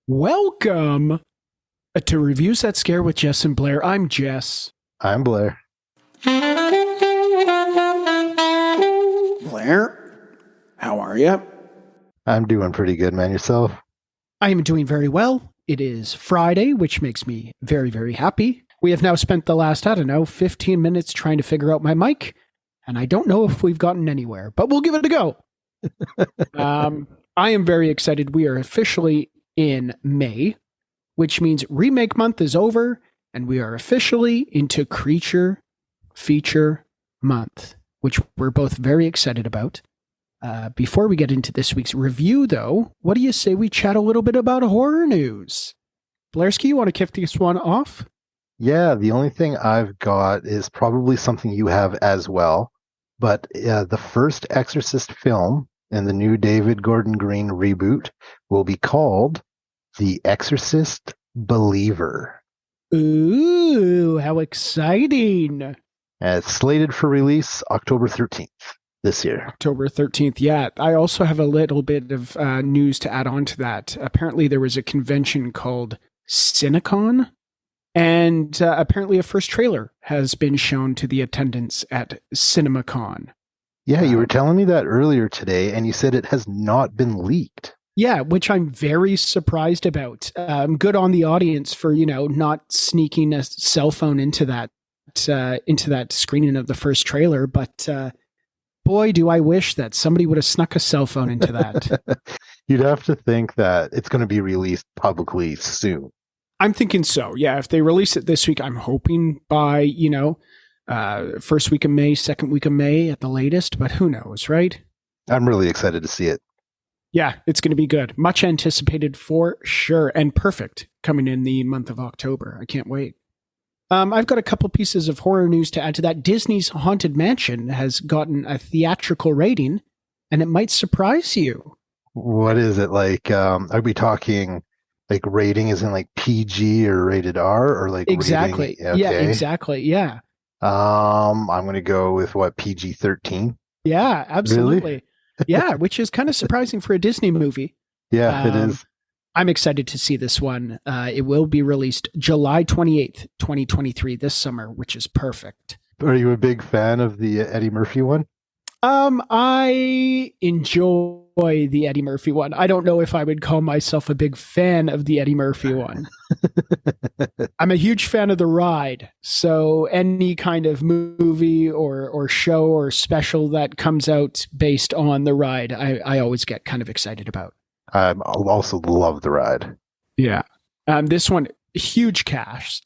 Welcome to Reviews That Scare with Jess and Blair. I'm Jess. I'm Blair. Blair, how are you? I'm doing pretty good, man. Yourself? I am doing very well. It is Friday, which makes me very, very happy. We have now spent the last, 15 minutes trying to figure out my mic, and I don't know if we've gotten anywhere, but we'll give it a go. I am very excited. We are officially in May, which means remake month is over, and we are officially into creature feature month, which we're both very excited about. Before we get into this week's review, though, what do you say we chat a little bit about horror news? Blairski, you want to kick this one off? Yeah, the only thing I've got is probably something you have as well, but the first Exorcist film in the new David Gordon Green reboot will be called The Exorcist Believer. Ooh, how exciting. It's slated for release October 13th this year. October 13th, yeah. I also have a little bit of news to add on to that. Apparently there was a convention called Cinecon, and apparently a first trailer has been shown to the attendants at CinemaCon. Yeah, you were telling me that earlier today, and you said it has not been leaked. Yeah, which I'm very surprised about. Good on the audience for, not sneaking a cell phone into that screening of the first trailer. But boy, do I wish that somebody would have snuck a cell phone into that. You'd have to think that it's going to be released publicly soon. I'm thinking so. Yeah, if they release it this week, I'm hoping by, first week of May, second week of May at the latest. But who knows, right? I'm really excited to see it. Yeah, it's going to be good. Much anticipated for sure. And perfect coming in the month of October. I can't wait. I've got a couple pieces of horror news to add to that. Disney's Haunted Mansion has gotten a theatrical rating, and it might surprise you. What is it like? Are we talking like rating is in like PG or rated R or like exactly? Rating? Okay. Yeah, exactly. Yeah. I'm going to go with what, PG-13? Yeah, absolutely. Really? Yeah, which is kind of surprising for a Disney movie. Yeah, it is. I'm excited to see this one. It will be released July 28th, 2023, this summer, which is perfect. Are you a big fan of the Eddie Murphy one? I enjoy the Eddie Murphy one. I don't know if I would call myself a big fan of the Eddie Murphy one. I'm a huge fan of the ride. So any kind of movie or show or special that comes out based on the ride, I always get kind of excited about. I also love the ride. Yeah. This one, huge cast.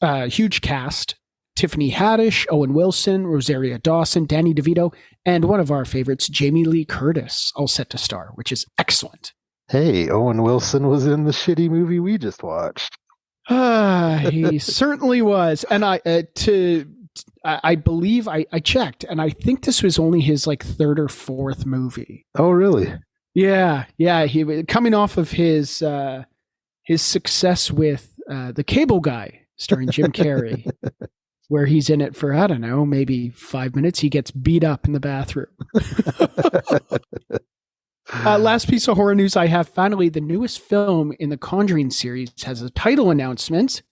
Tiffany Haddish, Owen Wilson, Rosario Dawson, Danny DeVito, and one of our favorites, Jamie Lee Curtis, all set to star, which is excellent. Hey, Owen Wilson was in the shitty movie we just watched. He certainly was. And I believe I checked, and I think this was only his like third or fourth movie. Oh, really? Yeah. He coming off of his success with The Cable Guy, starring Jim Carrey. Where he's in it for, I don't know, maybe 5 minutes. He gets beat up in the bathroom. Last piece of horror news I have. Finally, the newest film in the Conjuring series has a title announcement.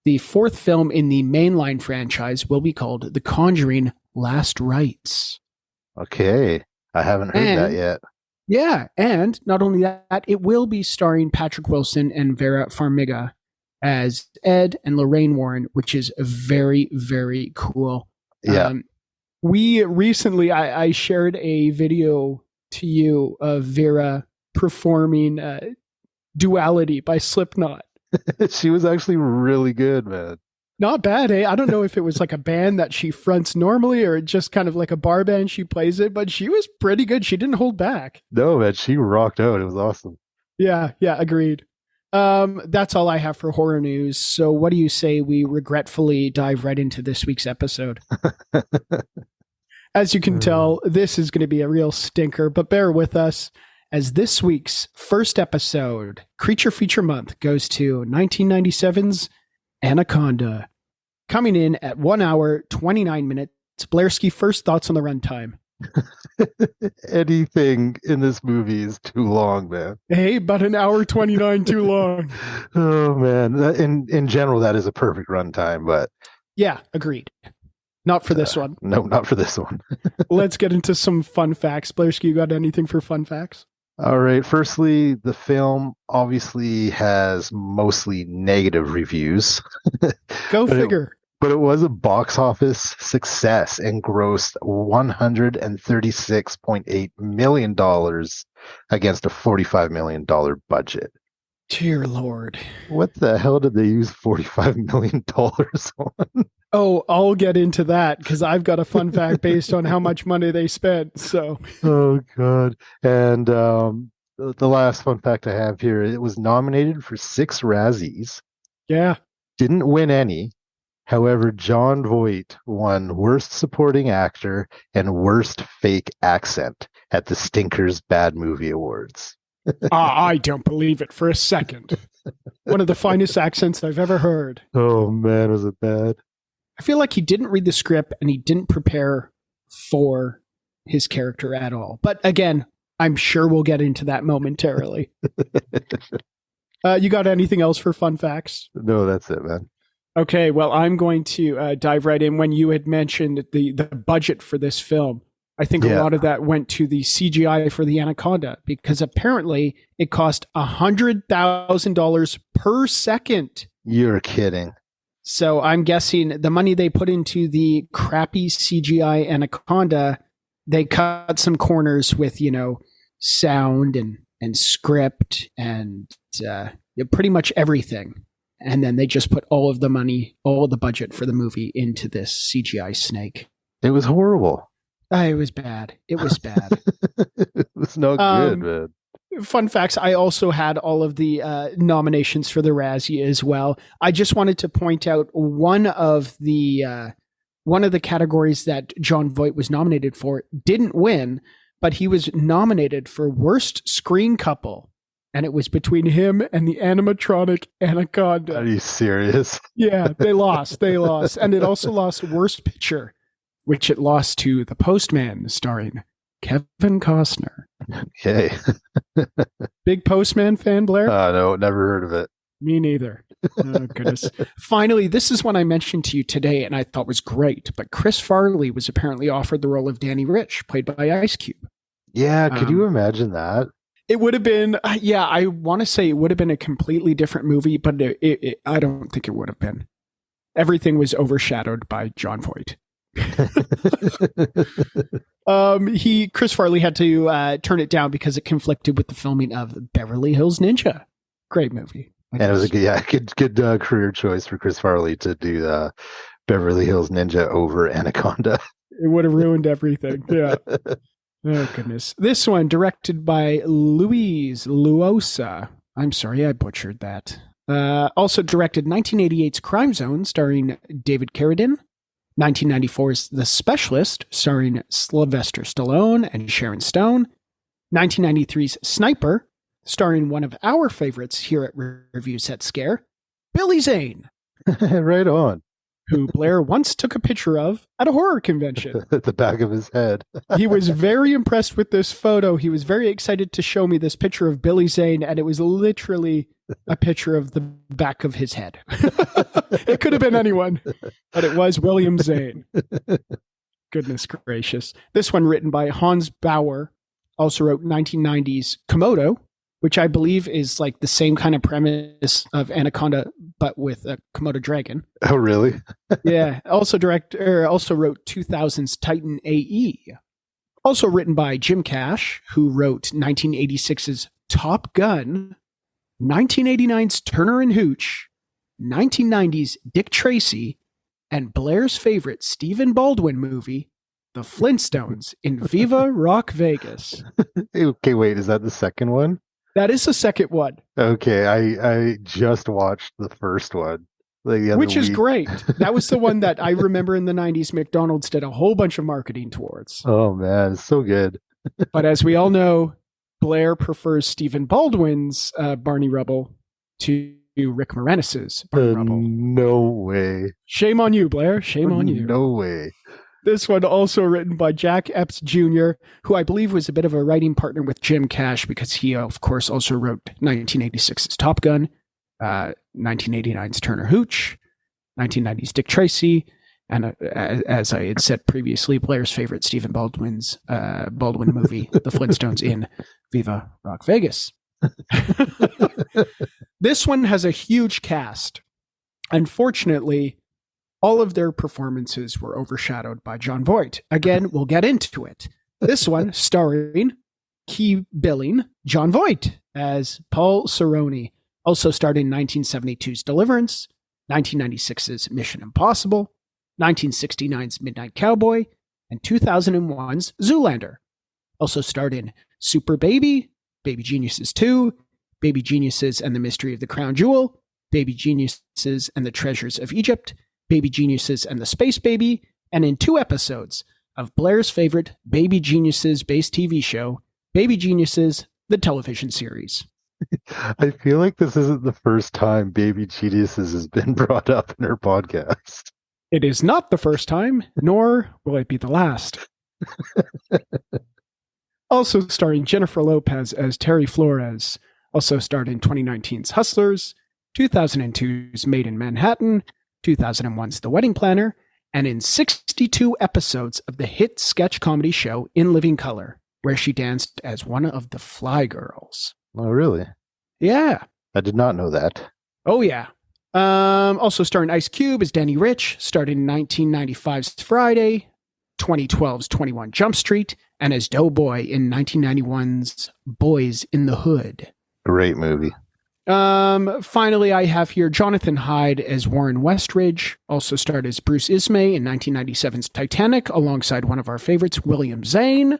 The fourth film in the mainline franchise will be called The Conjuring Last Rites. Okay. I haven't heard that yet. Yeah. And not only that, it will be starring Patrick Wilson and Vera Farmiga as Ed and Lorraine Warren, which is very, very cool. Yeah. We recently, I shared a video to you of Vera performing Duality by Slipknot. She was actually really good, man. Not bad, eh? I don't know if it was like a band that she fronts normally or just kind of like a bar band she plays it, but she was pretty good. She didn't hold back. No, man, she rocked out. It was awesome. Yeah, agreed. That's all I have for horror news. So what do you say we regretfully dive right into this week's episode? As you can tell, this is going to be a real stinker, but bear with us as this week's first episode, Creature Feature Month, goes to 1997's Anaconda. Coming in at 1 hour, 29 minutes. Blairski, first thoughts on the runtime. Anything in this movie is too long, man. Hey, but an hour 29 too long. Oh man, in general, that is a perfect runtime, but Yeah, agreed. Not for this one. no, not for this one. Let's get into some fun facts. Blairski, you got anything for fun facts? All right. Firstly, the film obviously has mostly negative reviews. Go But it, figure. but it was a box office success and grossed $136.8 million against a $45 million budget. Dear Lord. What the hell did they use $45 million on? Oh, I'll get into that because I've got a fun fact based on how much money they spent. So, Oh, God. And the last fun fact I have here, it was nominated for 6 Razzies, yeah. didn't win any. However, Jon Voight won Worst Supporting Actor and Worst Fake Accent at the Stinkers Bad Movie Awards. I don't believe it for a second. One of the finest accents I've ever heard. Oh, man, was it bad? I feel like he didn't read the script and he didn't prepare for his character at all. But again, I'm sure we'll get into that momentarily. You got anything else for fun facts? No, that's it, man. Okay, well, I'm going to dive right in. When you had mentioned the budget for this film, I think a lot of that went to the CGI for the Anaconda because apparently it cost $100,000 per second. You're kidding. So I'm guessing the money they put into the crappy CGI Anaconda, they cut some corners with, sound and script and pretty much everything. And then they just put all of the money, all of the budget for the movie into this CGI snake. It was horrible. It was bad. It was bad. It was no good, man. Fun facts. I also had all of the nominations for the Razzie as well. I just wanted to point out one of the categories that Jon Voight was nominated for didn't win, but he was nominated for Worst Screen Couple. And it was between him and the animatronic Anaconda. Are you serious? Yeah, they lost. They lost. And it also lost Worst Picture, which it lost to The Postman, starring Kevin Costner. Okay. Big Postman fan, Blair? No, never heard of it. Me neither. Oh, goodness. Finally, this is one I mentioned to you today and I thought was great, but Chris Farley was apparently offered the role of Danny Rich, played by Ice Cube. Yeah, could you imagine that? It would have been, I want to say it would have been a completely different movie, but I don't think it would have been. Everything was overshadowed by Jon Voight. Chris Farley had to turn it down because it conflicted with the filming of Beverly Hills Ninja. Great movie. And it was a good career choice for Chris Farley to do Beverly Hills Ninja over Anaconda. It would have ruined everything. Yeah. Oh, goodness. This one, directed by Luis Luosa. I'm sorry, I butchered that. Also directed 1988's Crime Zone, starring David Carradine. 1994's The Specialist, starring Sylvester Stallone and Sharon Stone. 1993's Sniper, starring one of our favorites here at Review Set Scare, Billy Zane. Right on. Who Blair once took a picture of at a horror convention. At the back of his head. He was very impressed with this photo. He was very excited to show me this picture of Billy Zane, and it was literally a picture of the back of his head. It could have been anyone, but it was William Zane. Goodness gracious. This one written by Hans Bauer, also wrote 1990's Komodo, which I believe is like the same kind of premise of Anaconda, but with a Komodo dragon. Oh, really? Yeah. Also wrote 2000's Titan AE. Also written by Jim Cash, who wrote 1986's Top Gun, 1989's Turner and Hooch, 1990's Dick Tracy, and Blair's favorite Stephen Baldwin movie, The Flintstones in Viva Rock Vegas. Okay, wait, is that the second one? That is the second one. Okay, I just watched the first one. Which is great. That was the one that I remember in the 90s McDonald's did a whole bunch of marketing towards. Oh, man, it's so good. But as we all know, Blair prefers Stephen Baldwin's Barney Rubble to Rick Moranis's Barney Rubble. No way. Shame on you, Blair. Shame on you. No way. This one also written by Jack Epps Jr., who I believe was a bit of a writing partner with Jim Cash because he, of course, also wrote 1986's Top Gun, 1989's Turner Hooch, 1990's Dick Tracy, and as I had said previously, Blair's favorite Stephen Baldwin movie, The Flintstones in Viva Rock Vegas. This one has a huge cast. Unfortunately, all of their performances were overshadowed by Jon Voight. Again, we'll get into it. This one starring key billing Jon Voight as Paul Cerrone. Also starred in 1972's Deliverance, 1996's Mission Impossible, 1969's Midnight Cowboy, and 2001's Zoolander. Also starred in Super Baby, Baby Geniuses 2, Baby Geniuses and the Mystery of the Crown Jewel, Baby Geniuses and the Treasures of Egypt, Baby Geniuses and the Space Baby, and in 2 episodes of Blair's favorite Baby Geniuses-based TV show, Baby Geniuses, the television series. I feel like this isn't the first time Baby Geniuses has been brought up in her podcast. It is not the first time, nor will it be the last. Also starring Jennifer Lopez as Terry Flores. Also starred in 2019's Hustlers, 2002's Made in Manhattan, 2001's The Wedding Planner, and in 62 episodes of the hit sketch comedy show In Living Color, where she danced as one of the Fly Girls. Oh, really? Yeah. I did not know that. Oh, yeah. Also starring Ice Cube as Danny Rich, starred in 1995's Friday, 2012's 21 Jump Street, and as Doughboy in 1991's Boys in the Hood. Great movie. Finally, I have here Jonathan Hyde as Warren Westridge, also starred as Bruce Ismay in 1997's Titanic, alongside one of our favorites, William Zane,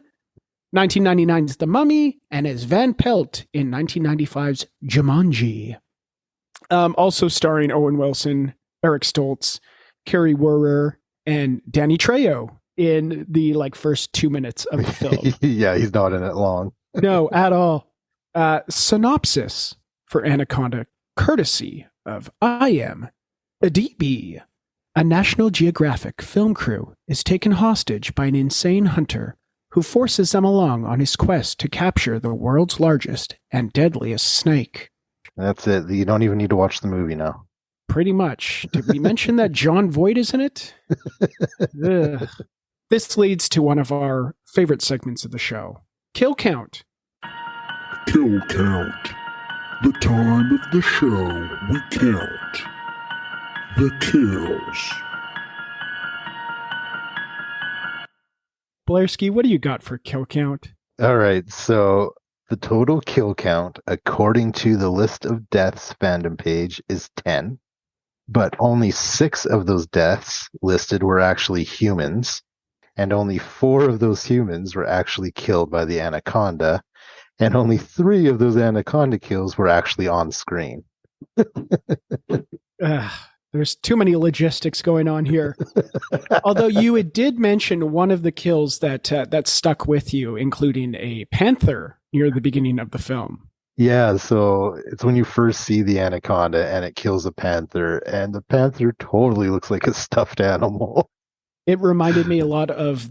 1999's The Mummy, and as Van Pelt in 1995's Jumanji. Also starring Owen Wilson, Eric Stoltz, Carrie Werrer, and Danny Trejo in the first 2 minutes of the film. Yeah, he's not in it long. No, at all. Synopsis for Anaconda, courtesy of I Am a DB. A National Geographic film crew is taken hostage by an insane hunter who forces them along on his quest to capture the world's largest and deadliest snake. That's it. You don't even need to watch the movie now. Pretty much. Did we mention that Jon Voight is in it? Ugh. This leads to one of our favorite segments of the show, Kill Count. Kill Count. The time of the show we count the kills. Blairski, what do you got for Kill Count? All right, so the total kill count, according to the List of Deaths fandom page, is 10. But only 6 of those deaths listed were actually humans, and only 4 of those humans were actually killed by the Anaconda, and only 3 of those Anaconda kills were actually on screen. There's too many logistics going on here. Although you did mention one of the kills that stuck with you, including a panther near the beginning of the film. Yeah, so it's when you first see the Anaconda and it kills a panther, and the panther totally looks like a stuffed animal. It reminded me a lot of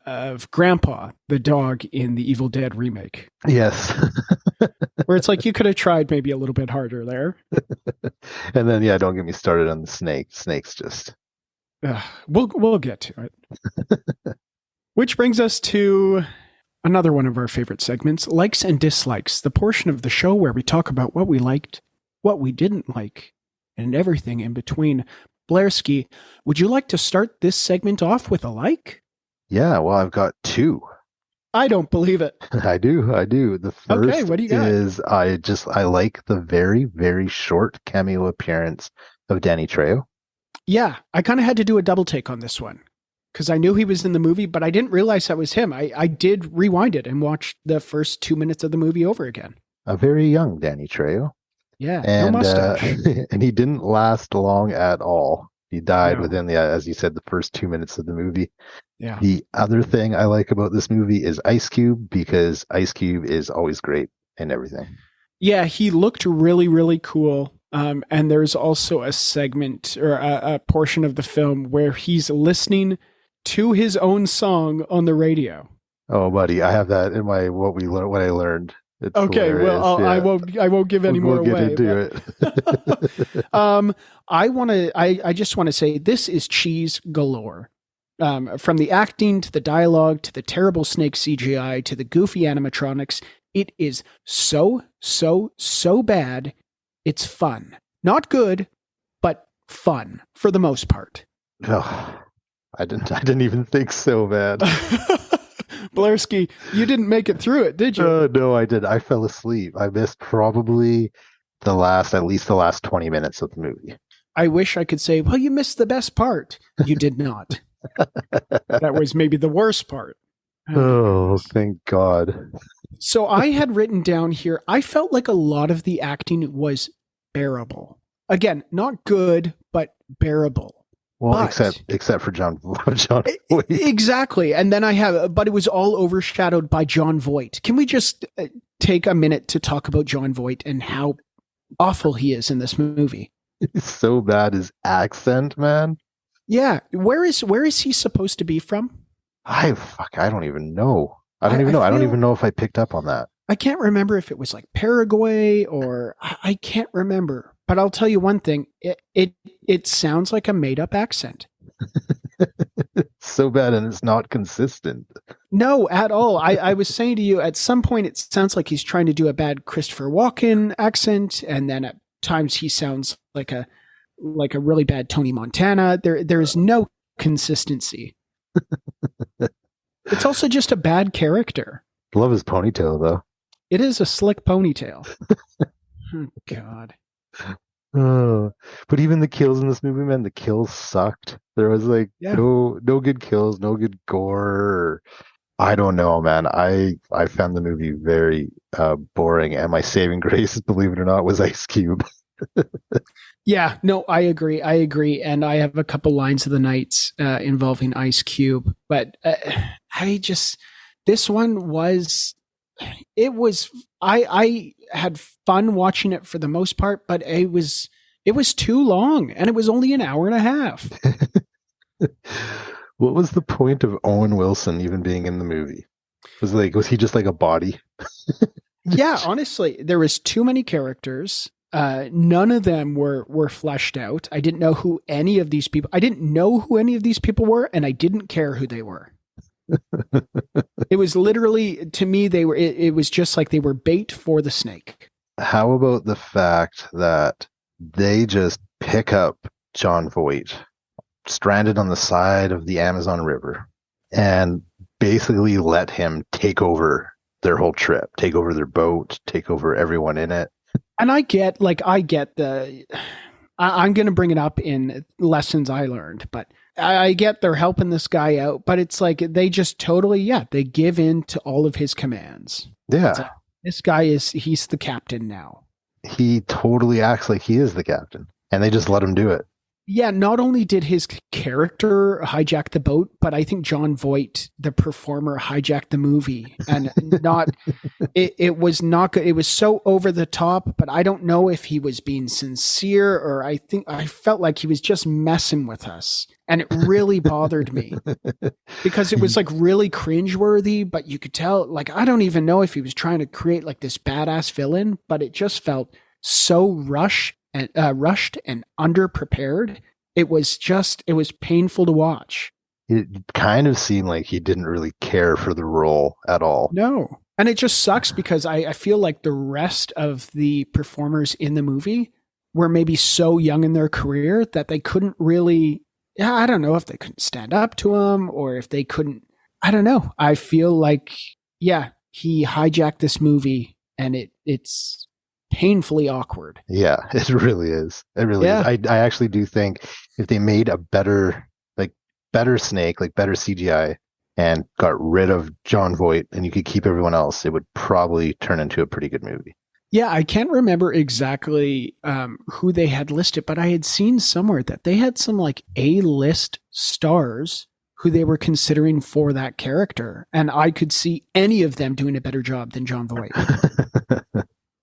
of Grandpa, the dog in the Evil Dead remake. Yes. Where it's like you could have tried maybe a little bit harder there. And then, yeah, don't get me started on the snake. Snake's just... We'll get to it. Which brings us to another one of our favorite segments, Likes and Dislikes, the portion of the show where we talk about what we liked, what we didn't like, and everything in between. Blairski, would you like to start this segment off with a like? Yeah, well, I've got 2. I don't believe it. I do. The first okay, what do you got? is I like the very, very short cameo appearance of Danny Trejo. Yeah, I kind of had to do a double take on this one because I knew he was in the movie, but I didn't realize that was him. I did rewind it and watch the first 2 minutes of the movie over again. A very young Danny Trejo. Yeah, and, no mustache. And he didn't last long at all. He died within as you said, the first 2 minutes of the movie. Yeah. The other thing I like about this movie is Ice Cube, because Ice Cube is always great in everything. Yeah, he looked really, really cool. And there's also a segment or a portion of the film where he's listening to his own song on the radio. Oh, buddy, I have that in my what I learned. It's Okay, hilarious. well, Yeah. I won't give any more We'll get away. into it. I just want to say this is cheese galore. From the acting to the dialogue to the terrible snake CGI to the goofy animatronics, it is so bad. It's fun, not good, but fun for the most part. Oh, I didn't even think so, man. Blairski, you didn't make it through it, did you? No, I did. I fell asleep. I missed probably at least the last 20 minutes of the movie. I wish I could say, well, you missed the best part. You did not. That was maybe the worst part. Oh, thank God. So I had written down here, I felt like a lot of the acting was bearable. Again, not good, but bearable. Well, But- except for John Voight. Exactly. And then but it was all overshadowed by John Voight. Can we just take a minute to talk about John Voight and how awful he is in this movie? It's so bad. His accent, man. Yeah. Where is he supposed to be from? I don't even know. I don't even know if I picked up on that. I can't remember if it was like Paraguay or I can't remember. But I'll tell you one thing, it sounds like a made up accent. So bad, and it's not consistent. No, at all. I was saying to you, at some point it sounds like he's trying to do a bad Christopher Walken accent, and then at times he sounds like a really bad Tony Montana. There's no consistency. It's also just a bad character. Love his ponytail though. It is a slick ponytail. Oh, God. Oh, but even the kills in this movie, man, the kills sucked. There was no good kills, no good gore. I don't know, man. I found the movie very boring, and my saving grace, believe it or not, was Ice Cube. Yeah, no, I agree. And I have a couple lines of the nights involving Ice Cube, but this one was, I had fun watching it for the most part, but it was too long, and it was only an hour and a half. What was the point of Owen Wilson even being in the movie? Was he just like a body? Yeah, honestly, there was too many characters. None of them were fleshed out. I didn't know who any of these people were, and I didn't care who they were. It was literally, to me, it was just like they were bait for the snake. How about the fact that they just pick up John Voight stranded on the side of the Amazon River and basically let him take over their whole trip, take over their boat, take over everyone in it. And I'm going to bring it up in lessons I learned, but I get they're helping this guy out, but it's like they just totally, they give in to all of his commands. Yeah. Like, this guy he's the captain now. He totally acts like he is the captain, and they just let him do it. Yeah, not only did his character hijack the boat, but I think John Voight, the performer, hijacked the movie. And it was not good. It was so over the top, but I don't know if he was being sincere, or I felt like he was just messing with us. And it really bothered me because it was like really cringeworthy, but you could tell, like, I don't even know if he was trying to create like this badass villain, but it just felt so rushed and underprepared. It was painful to watch. It kind of seemed like he didn't really care for the role at all. No. And it just sucks because I feel like the rest of the performers in the movie were maybe so young in their career that they couldn't really, I don't know if they couldn't stand up to him or if they couldn't, I don't know. I feel like, he hijacked this movie and it's painfully awkward. Yeah, it really is. It really is. I actually do think if they made a better snake, like better CGI, and got rid of John Voight and you could keep everyone else, it would probably turn into a pretty good movie. Yeah, I can't remember exactly who they had listed, but I had seen somewhere that they had some like A-list stars who they were considering for that character. And I could see any of them doing a better job than John Voight.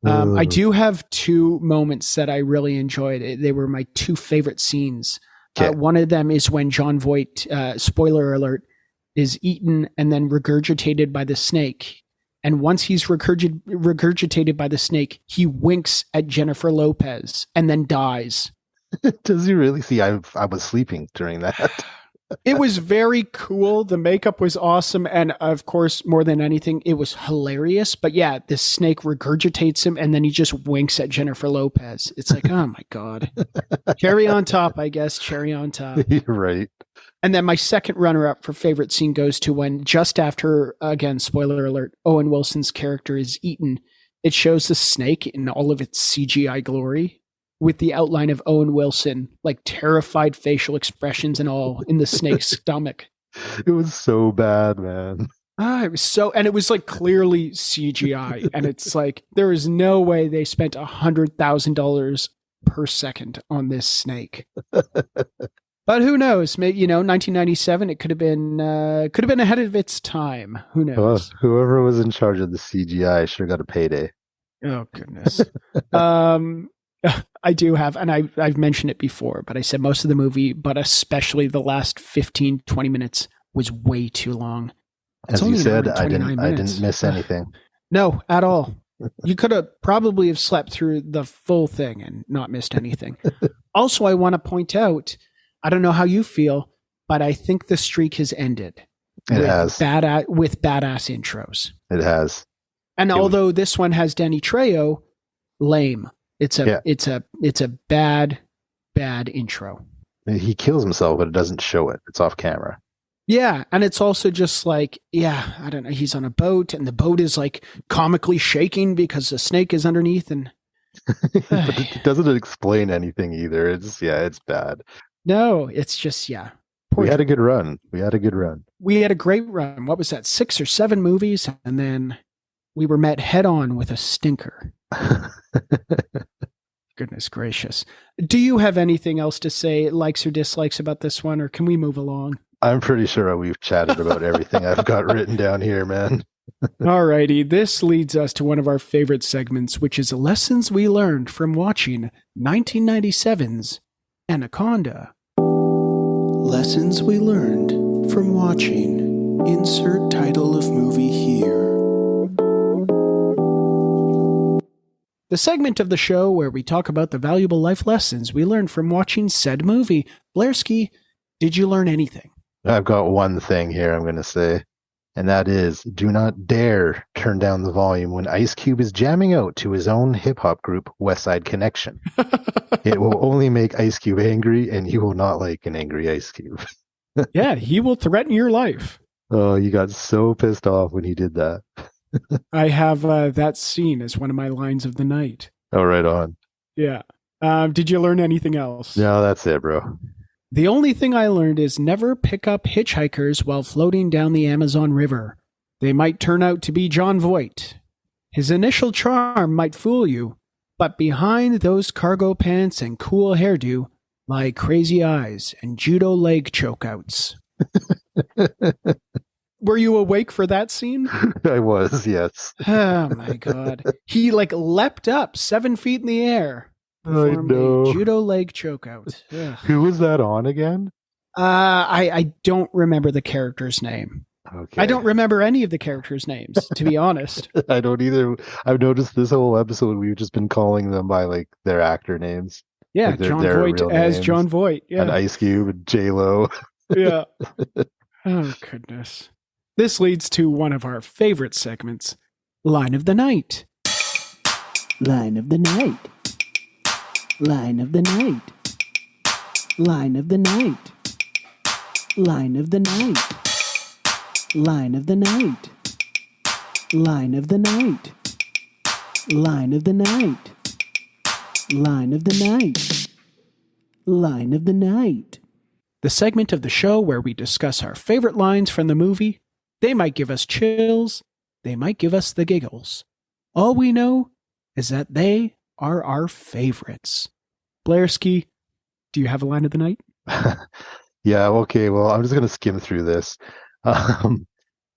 I do have two moments that I really enjoyed. They were my two favorite scenes. Okay. One of them is when John Voight, spoiler alert, is eaten and then regurgitated by the snake. And once he's regurgitated by the snake, he winks at Jennifer Lopez and then dies. Does he really? See, I was sleeping during that. It was very cool. The makeup was awesome. And of course, more than anything, it was hilarious. But yeah, this snake regurgitates him and then he just winks at Jennifer Lopez. It's like, oh my God. Cherry on top, I guess. Cherry on top. You're right. And then my second runner-up for favorite scene goes to when, just after, again, spoiler alert, Owen Wilson's character is eaten. It shows the snake in all of its CGI glory, with the outline of Owen Wilson, like terrified facial expressions and all in the snake's stomach. It was so bad, man. It was so, and it was like clearly CGI. And it's like, there is no way they spent $100,000 per second on this snake. But who knows? Maybe, 1997, it could have been ahead of its time. Who knows? Whoever was in charge of the CGI sure got a payday. Oh, goodness. I do have, and I've mentioned it before, but I said most of the movie, but especially the last 15, 20 minutes was way too long. As you said, I didn't miss anything. No, at all. You could have probably have slept through the full thing and not missed anything. Also, I want to point out, I don't know how you feel, but I think the streak has ended. It has. With badass intros. It has. And although this one has Danny Trejo, lame. It's a bad intro. He kills himself, but it doesn't show it. It's off camera. Yeah, and it's also just like, I don't know, he's on a boat and the boat is like comically shaking because the snake is underneath and but it doesn't explain anything either. It's bad. No, it's just We had a good run. We had a great run. What was that? 6 or 7 movies and then we were met head on with a stinker. Goodness gracious. Do you have anything else to say, likes or dislikes about this one, or can we move along? I'm pretty sure we've chatted about everything I've got written down here, man. Alrighty, this leads us to one of our favorite segments, which is lessons we learned from watching 1997's Anaconda. Lessons we learned from watching. Insert title of movie here. The segment of the show where we talk about the valuable life lessons we learned from watching said movie. Blairski, did you learn anything? I've got one thing here I'm going to say, and that is, do not dare turn down the volume when Ice Cube is jamming out to his own hip-hop group, West Side Connection. It will only make Ice Cube angry, and you will not like an angry Ice Cube. Yeah, he will threaten your life. Oh, you got so pissed off when he did that. I have that scene as one of my lines of the night. Oh, right on. Yeah. Did you learn anything else? No, that's it, bro. The only thing I learned is never pick up hitchhikers while floating down the Amazon River. They might turn out to be John Voight. His initial charm might fool you, but behind those cargo pants and cool hairdo lie crazy eyes and judo leg chokeouts. Were you awake for that scene? I was, yes. Oh my God. He leapt up 7 feet in the air. I know. A judo leg chokeout. Ugh. Who was that on again? I don't remember the character's name. Okay. I don't remember any of the characters' names, to be honest. I don't either. I've noticed this whole episode we've just been calling them by their actor names. Yeah, John Voight as John Voight. Yeah. And Ice Cube and J-Lo. Yeah. Oh, goodness. This leads to one of our favorite segments, Line of the Night. Line of the Night. Line of the Night. Line of the Night. Line of the Night. Line of the Night. Line of the Night. Line of the Night. Line of the Night. Line of the Night. The segment of the show where we discuss our favorite lines from the movie. They might give us chills. They might give us the giggles. All we know is that they are our favorites. Blairski, do you have a line of the night? Yeah, okay, well, I'm just going to skim through this.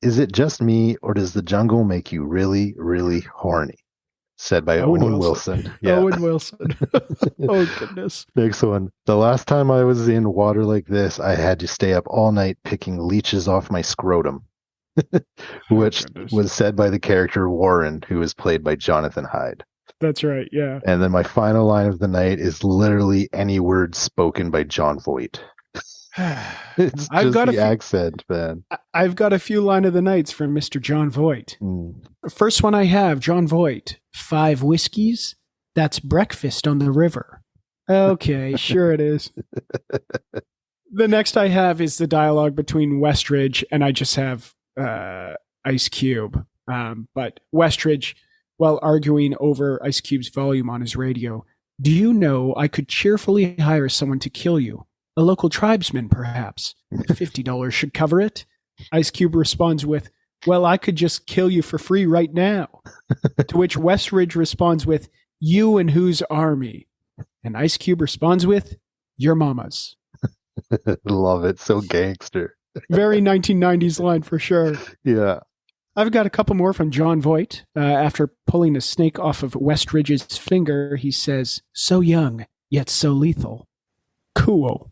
Is it just me, or does the jungle make you really, really horny? said by Owen Wilson. Yeah. Owen Wilson. Oh, goodness. Next one. The last time I was in water like this, I had to stay up all night picking leeches off my scrotum, which was said by the character Warren, who was played by Jonathan Hyde. That's right, yeah. And then my final line of the night is literally any word spoken by John Voight. It's just the accent, man. I've got a few line of the nights from Mr. John Voight. First one I have, John Voight. 5 whiskeys? That's breakfast on the river. Okay, sure it is. The next I have is the dialogue between Westridge, and I just have Ice Cube. But Westridge, while arguing over Ice Cube's volume on his radio, do you know I could cheerfully hire someone to kill you? A local tribesman, perhaps. $50 should cover it. Ice Cube responds with, well, I could just kill you for free right now. To which Westridge responds with, you and whose army? And Ice Cube responds with, your mama's. Love it. So gangster. Very 1990s line for sure. Yeah. I've got a couple more from John Voight. After pulling a snake off of Westridge's finger, he says, so young, yet so lethal. Cool.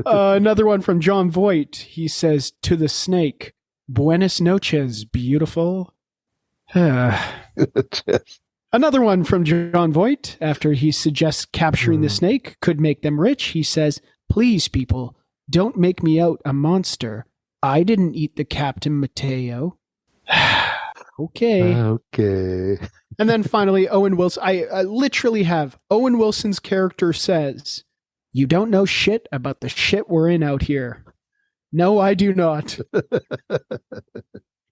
Another one from John Voight. He says to the snake, buenas noches, beautiful. Another one from John Voight. After he suggests capturing the snake could make them rich, he says, please, people, don't make me out a monster. I didn't eat the Captain Mateo. Okay. And then finally, Owen Wilson. I literally have Owen Wilson's character says, you don't know shit about the shit we're in out here. No, I do not.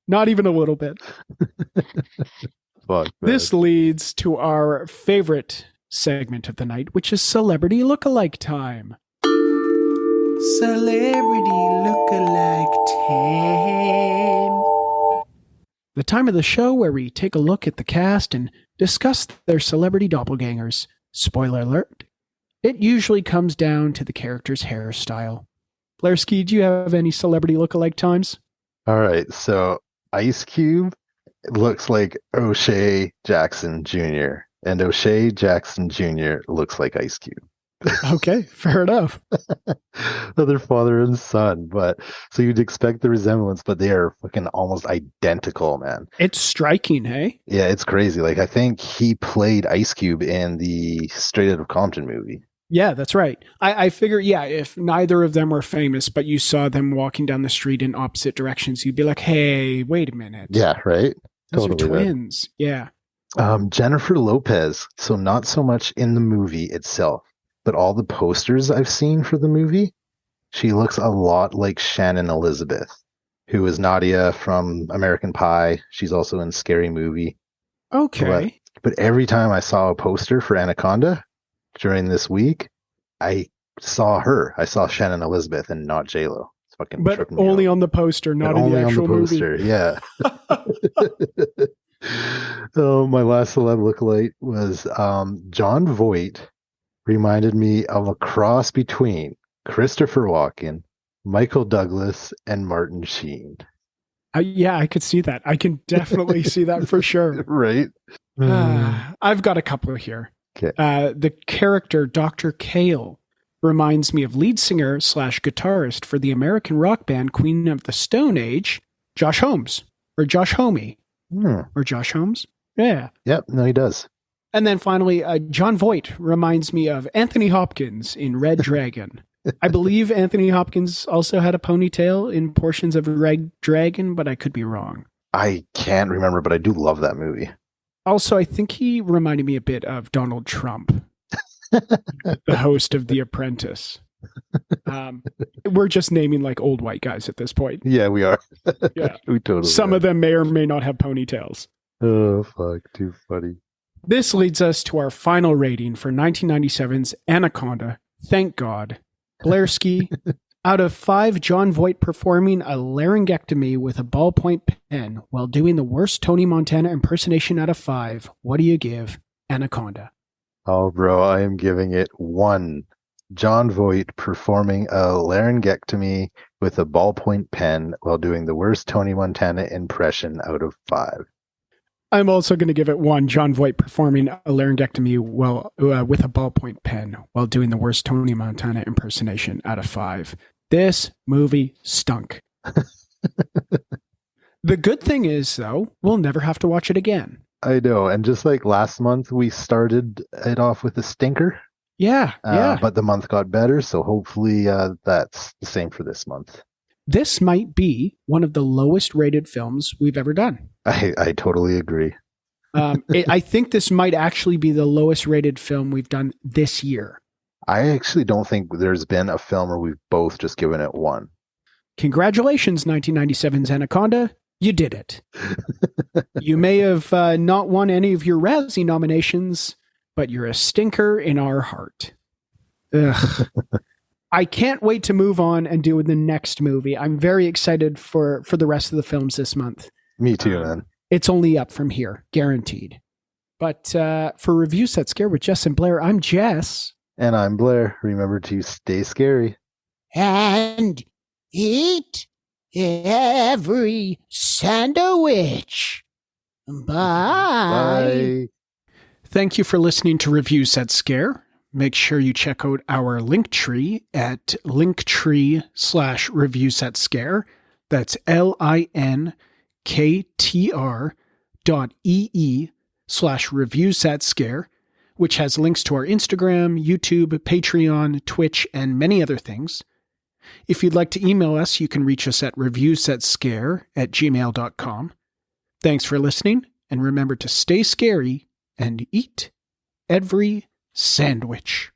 Not even a little bit. Fuck, this leads to our favorite segment of the night, which is Celebrity Lookalike Time. Celebrity Lookalike Time. The time of the show where we take a look at the cast and discuss their celebrity doppelgangers. Spoiler alert. It usually comes down to the character's hairstyle. Blairski, do you have any celebrity lookalike times? All right, so Ice Cube looks like O'Shea Jackson Jr., and O'Shea Jackson Jr. looks like Ice Cube. Okay, fair enough. They're father and son, but so you'd expect the resemblance, but they are fucking almost identical, man. It's striking, hey? Yeah, it's crazy. Like, I think he played Ice Cube in the Straight Outta Compton movie. Yeah, that's right. I figure, if neither of them were famous, but you saw them walking down the street in opposite directions, you'd be like, hey, wait a minute. Yeah, right? Those are twins. Right. Yeah. Jennifer Lopez. So not so much in the movie itself, but all the posters I've seen for the movie, she looks a lot like Shannon Elizabeth, who is Nadia from American Pie. She's also in Scary Movie. Okay. But every time I saw a poster for Anaconda during this week, I saw her. I saw Shannon Elizabeth and not J-Lo. It's fucking but only on the poster, not in the actual movie. Yeah. Oh, my last celeb lookalike was John Voight. Reminded me of a cross between Christopher Walken, Michael Douglas, and Martin Sheen. Yeah, I could see that. I can definitely see that for sure. Right? I've got a couple here. Okay. The character Dr. Kale reminds me of lead singer / guitarist for the American rock band Queen of the Stone Age, Josh Holmes. Or Josh Homme. Or Josh Holmes. Yeah. Yep, no, he does. And then finally, John Voight reminds me of Anthony Hopkins in Red Dragon. I believe Anthony Hopkins also had a ponytail in portions of Red Dragon, but I could be wrong. I can't remember, but I do love that movie. Also, I think he reminded me a bit of Donald Trump, the host of The Apprentice. We're just naming like old white guys at this point. Yeah, we are. Yeah, we totally. Some of them may or may not have ponytails. Oh, fuck. Too funny. This leads us to our final rating for 1997's Anaconda. Thank God. Blairski, out of 5 John Voight performing a laryngectomy with a ballpoint pen while doing the worst Tony Montana impersonation out of 5, what do you give Anaconda? Oh, bro, I am giving it 1. John Voight performing a laryngectomy with a ballpoint pen while doing the worst Tony Montana impression out of 5. I'm also going to give it 1. John Voight performing a laryngectomy while with a ballpoint pen while doing the worst Tony Montana impersonation out of 5. This movie stunk. The good thing is, though, we'll never have to watch it again. I know. And just like last month, we started it off with a stinker. Yeah. But the month got better, so hopefully that's the same for this month. This might be one of the lowest rated films we've ever done. I totally agree. I think this might actually be the lowest rated film we've done this year. I actually don't think there's been a film where we've both just given it 1. Congratulations, 1997's Anaconda. You did it. You may have not won any of your Razzie nominations, but you're a stinker in our heart. Ugh. I can't wait to move on and do the next movie. I'm very excited for the rest of the films this month. Me too, man. It's only up from here, guaranteed. But for Review Set Scare with Jess and Blair, I'm Jess. And I'm Blair. Remember to stay scary. And eat every sandwich. Bye. Bye. Thank you for listening to Review Set Scare. Make sure you check out our Linktree at linktree/reviewsetscare. That's linktr.ee/reviewsetscare, which has links to our Instagram, YouTube, Patreon, Twitch, and many other things. If you'd like to email us, you can reach us at reviewsetscare@gmail.com. Thanks for listening, and remember to stay scary and eat every sandwich.